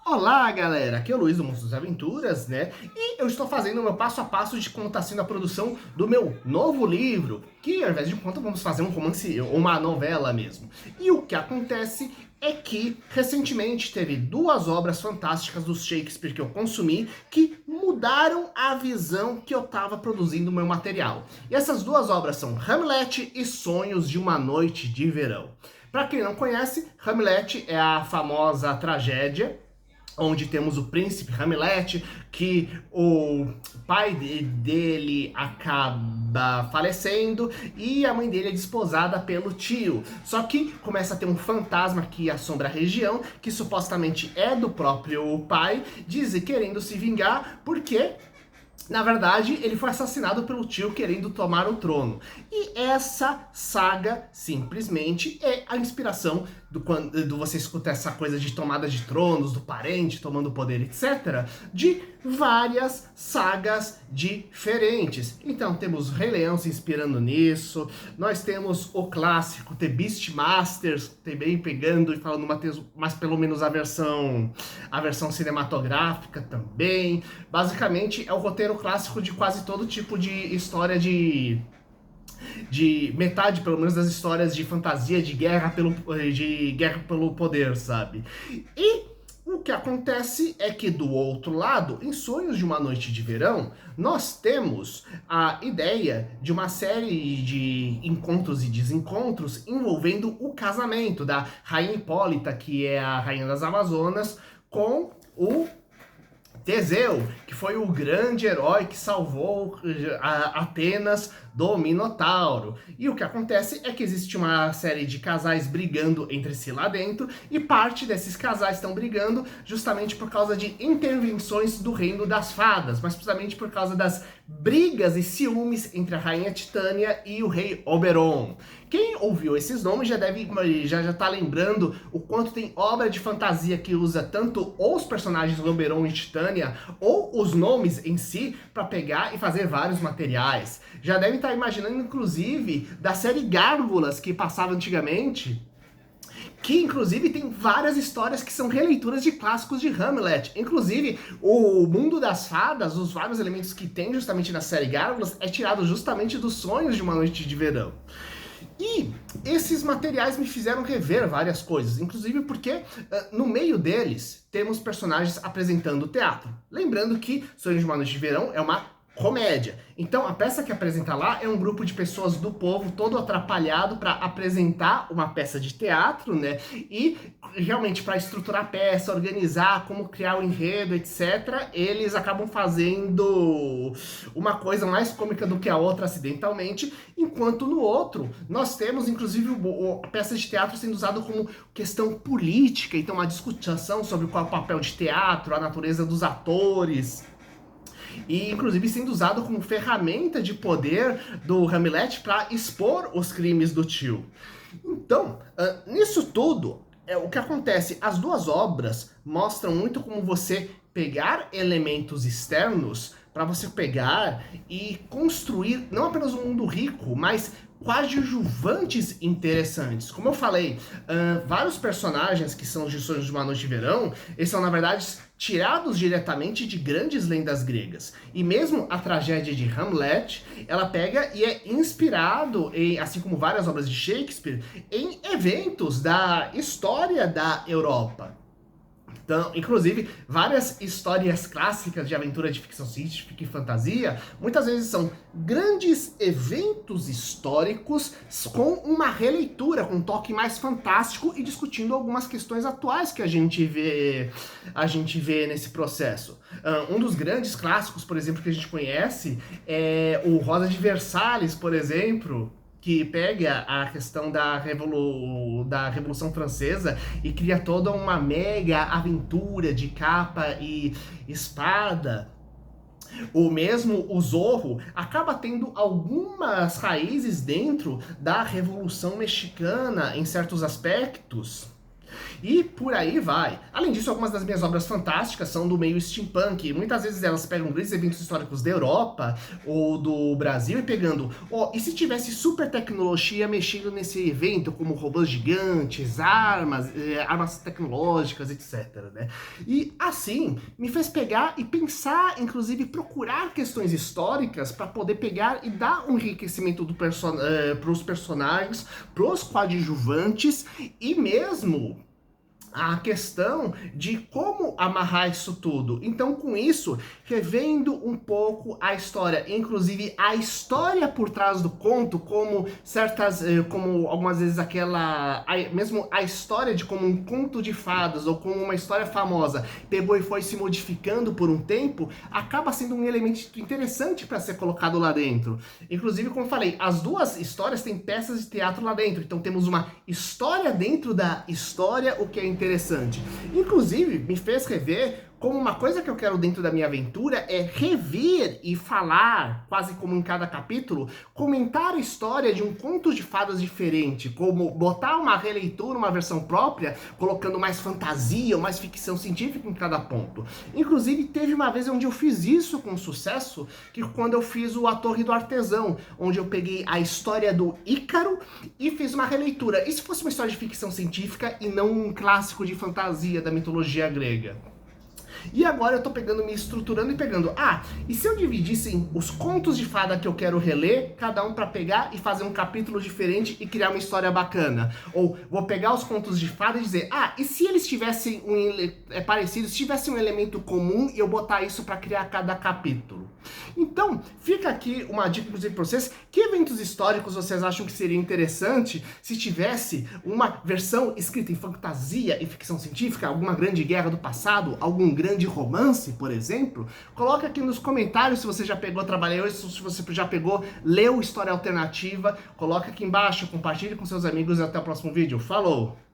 Olá, galera! Aqui é o Luiz do Mundo das Aventuras, né? E eu estou fazendo o meu passo a passo de como está sendo a produção do meu novo livro, que ao invés de conto vamos fazer um romance, ou uma novela mesmo. E o que acontece é que recentemente teve duas obras fantásticas do Shakespeare que eu consumi que mudaram a visão que eu estava produzindo o meu material. E essas duas obras são Hamlet e Sonhos de uma Noite de Verão. Para quem não conhece, Hamlet é a famosa tragédia onde temos o príncipe Hamlet, que o pai dele acaba falecendo e a mãe dele é desposada pelo tio. Só que começa a ter um fantasma que assombra a região, que supostamente é do próprio pai, querendo se vingar, porque na verdade, ele foi assassinado pelo tio querendo tomar o trono. E essa saga, simplesmente, é a inspiração do você escutar essa coisa de tomada de tronos, do parente tomando poder, etc., de várias sagas diferentes. Então, temos Rei Leão se inspirando nisso, nós temos o clássico The Beastmasters também pegando e falando mas pelo menos a versão cinematográfica também. Basicamente, é o roteiro clássico de quase todo tipo de história de metade, pelo menos, das histórias de fantasia, de guerra pelo poder, sabe? E o que acontece é que do outro lado, em Sonhos de uma Noite de Verão, nós temos a ideia de uma série de encontros e desencontros envolvendo o casamento da Rainha Hipólita, que é a Rainha das Amazonas, com o Teseu, que foi o grande herói que salvou Atenas do Minotauro. E o que acontece é que existe uma série de casais brigando entre si lá dentro, e parte desses casais estão brigando justamente por causa de intervenções do reino das fadas, mas precisamente por causa das brigas e ciúmes entre a rainha Titânia e o rei Oberon. Quem ouviu esses nomes já tá lembrando o quanto tem obra de fantasia que usa tanto os personagens Oberon e Titânia ou os nomes em si para pegar e fazer vários materiais. Já deve estar imaginando, inclusive, da série Gárgulas que passava antigamente, que inclusive tem várias histórias que são releituras de clássicos de Hamlet. Inclusive, o mundo das fadas, os vários elementos que tem justamente na série Gárgulas, é tirado justamente dos Sonhos de uma Noite de Verão. E esses materiais me fizeram rever várias coisas, inclusive porque no meio deles temos personagens apresentando teatro. Lembrando que Sonhos de uma Noite de Verão é uma comédia. Então, a peça que apresenta lá é um grupo de pessoas do povo todo atrapalhado para apresentar uma peça de teatro, né? E realmente para estruturar a peça, organizar, como criar o enredo, etc., eles acabam fazendo uma coisa mais cômica do que a outra acidentalmente, enquanto no outro nós temos inclusive a peça de teatro sendo usada como questão política, então uma discussão sobre qual é o papel de teatro, a natureza dos atores, e inclusive sendo usado como ferramenta de poder do Hamlet para expor os crimes do tio. Então, nisso tudo, o que acontece? As duas obras mostram muito como você pegar elementos externos para você pegar e construir não apenas um mundo rico, mas coadjuvantes interessantes. Como eu falei, vários personagens que são os de Sonhos de uma Noite de Verão, eles são, na verdade, tirados diretamente de grandes lendas gregas. E mesmo a tragédia de Hamlet, ela pega e é inspirado, assim como várias obras de Shakespeare, em eventos da história da Europa. Então, inclusive, várias histórias clássicas de aventura de ficção científica e fantasia, muitas vezes são grandes eventos históricos com uma releitura, com um toque mais fantástico e discutindo algumas questões atuais que a gente vê nesse processo. Um dos grandes clássicos, por exemplo, que a gente conhece é o Rosa de Versalhes, por exemplo, que pega a questão da Revolução Francesa e cria toda uma mega aventura de capa e espada. O Zorro acaba tendo algumas raízes dentro da Revolução Mexicana em certos aspectos. E por aí vai. Além disso, algumas das minhas obras fantásticas são do meio steampunk. Muitas vezes elas pegam grandes eventos históricos da Europa ou do Brasil e pegando, e se tivesse super tecnologia mexendo nesse evento, como robôs gigantes, armas tecnológicas, etc, né? E assim, me fez pegar e pensar, inclusive procurar questões históricas para poder pegar e dar um enriquecimento pros personagens, pros coadjuvantes e mesmo a questão de como amarrar isso tudo. Então, com isso, revendo um pouco a história, inclusive a história por trás do conto, como como algumas vezes mesmo a história de como um conto de fadas ou como uma história famosa pegou e foi se modificando por um tempo, acaba sendo um elemento interessante para ser colocado lá dentro. Inclusive, como eu falei, as duas histórias têm peças de teatro lá dentro, então temos uma história dentro da história, o que é interessante. Inclusive, me fez rever como uma coisa que eu quero dentro da minha aventura é rever e falar, quase como em cada capítulo, comentar a história de um conto de fadas diferente, como botar uma releitura, uma versão própria, colocando mais fantasia ou mais ficção científica em cada ponto. Inclusive, teve uma vez onde eu fiz isso com sucesso, que quando eu fiz A Torre do Artesão, onde eu peguei a história do Ícaro e fiz uma releitura. E se fosse uma história de ficção científica e não um clássico de fantasia da mitologia grega? E agora eu tô pegando, me estruturando e pegando, e se eu dividisse os contos de fada que eu quero reler, cada um pra pegar e fazer um capítulo diferente e criar uma história bacana? Ou vou pegar os contos de fada e dizer, e se eles tivessem parecidos, se tivessem um elemento comum e eu botar isso pra criar cada capítulo? Então, fica aqui uma dica, inclusive, pra vocês, que eventos históricos vocês acham que seria interessante se tivesse uma versão escrita em fantasia e ficção científica, alguma grande guerra do passado, algum grande romance, por exemplo? Coloca aqui nos comentários se você já pegou, trabalhou isso, se você já pegou, leu História Alternativa, coloca aqui embaixo, compartilhe com seus amigos e até o próximo vídeo. Falou!